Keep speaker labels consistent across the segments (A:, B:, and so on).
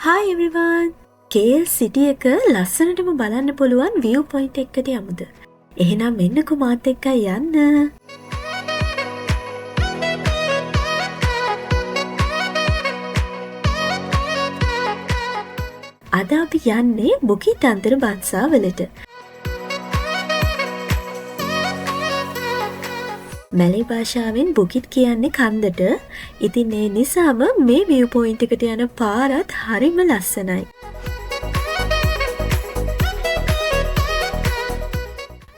A: Hi everyone! KL City එක ලස්සනටම බලන්න පුළුවන් view point එකකට යමුද? එහෙනම් මෙන්නකෝ මාත් එක්කයි යන්න. අද අපි යන්නේ බුකිත් අන්තර බත්සාවලට. මැලේ භාෂාවෙන් බුකිත් කියන්නේ කන්දට. ඉතින් ඒ නිසාම මේ view point එකට යන පාරත් හරිම ලස්සනයි.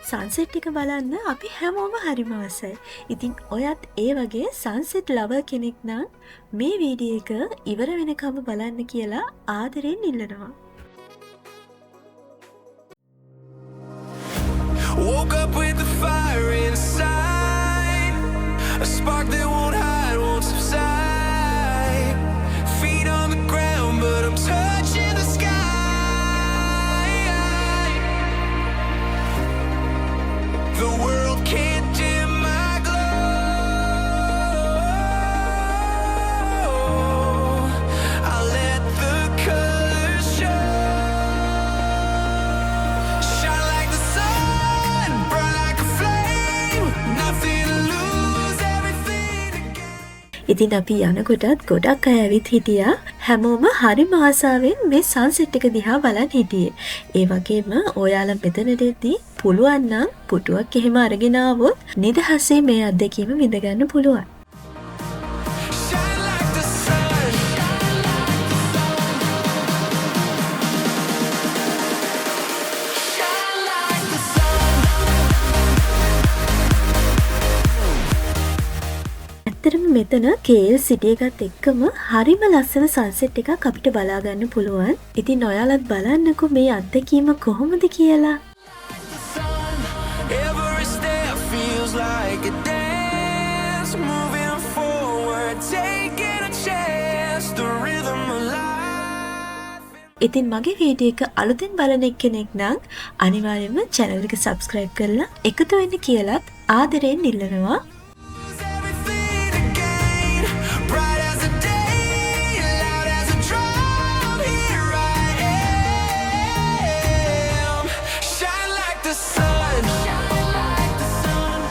A: සන්සෙට් එක බලන්න අපි හැමෝම හරිම ආසයි. ඉතින් ඔයත් ඒ වගේ සන්සෙට් ලවර් කෙනෙක් නම් මේ වීඩියෝ එක ඉවර වෙනකම් බලන්න කියලා ආදරෙන් ඉල්ලනවා.
B: Woke up with the fire inside, a spark that won't hide, won't subside. Feet on the ground, but I'm touching the sky. The world can't dim my glow. I'll let the colors show. Shine like the sun, burn like a flame. Nothing to lose, everything to gain.
A: ඉතින් අපි යනකොටත් ගොඩක් අය ඇවිත් හිටියා. හැමෝම හරිම ආසාවෙන් මේ සන්සෙට් එක දිහා බලන් හිටියේ. ඒ වගේම ඔයාලා මෙතනට එද්දී පුළුවන් නම් පුටුවක් එහෙම අරගෙන ආවොත් නිදහසේ මේ අත්දැකීම විඳ ගන්න පුළුවන්.
B: Shine like the sun. Shine like the sun.
A: ඇත්තටම මෙතන KL City එකත් එක්කම හරිම ලස්සන සන්සෙට් එකක් අපිට බලා ගන්න පුළුවන්. ඉතින් ඔයාලත් බලන්නකෝ මේ අත්දැකීම කොහොමද කියලා.
B: Every step feels like a dance, moving forward, taking a chance, the rhythm of life.
A: ඉතින් මගේ වීඩියෝ එක අලුතෙන් බලන එක්කෙනෙක් නම් අනිවාර්යයෙන්ම channel එක subscribe කරලා එකතු වෙන්න කියලාත් ආදරෙන් ඉල්ලනවා.
B: Everything to gain, bright as the day, loud as a drum, here I am. Shine like the sun. Shine like the sun.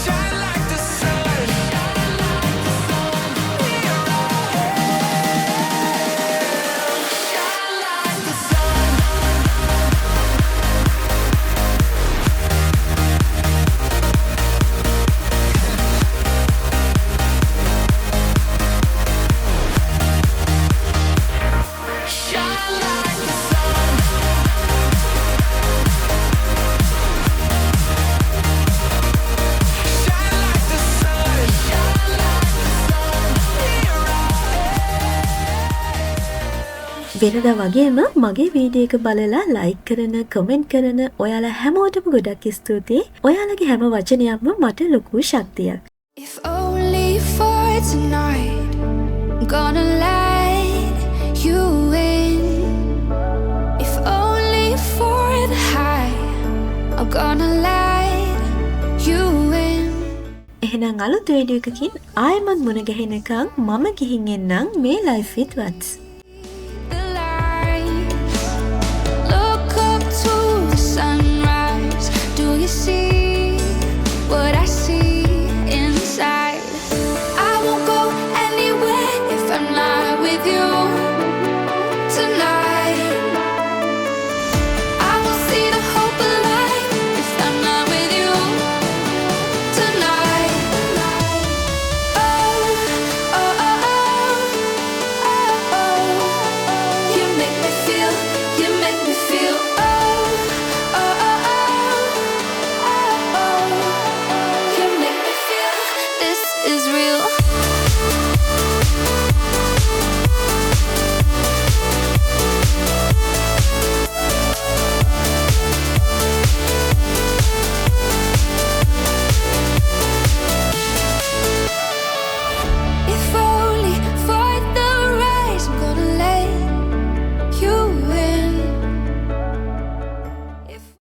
B: Shine like the sun. Here I am. Shine like the sun. Shine like the sun. Shine like the sun. Shine like the sun. Here I am.
A: වෙනදා වගේම මගේ video එක බලලා like කරන, comment කරන ඔයාලා හැමෝටම ගොඩක් ස්තුතියි. ඔයාලගේ හැම වචනයක්ම මට ලොකු ශක්තියක්.
C: If only for tonight, I'm gonna let you in. If only for the high, I'm gonna let you in.
A: එහෙනම් අලුත් වීඩියෝ එකකින් ආයෙමත් මුණ ගැහෙනකම් මම ගිහින් එන්නම් මේ life with Vats.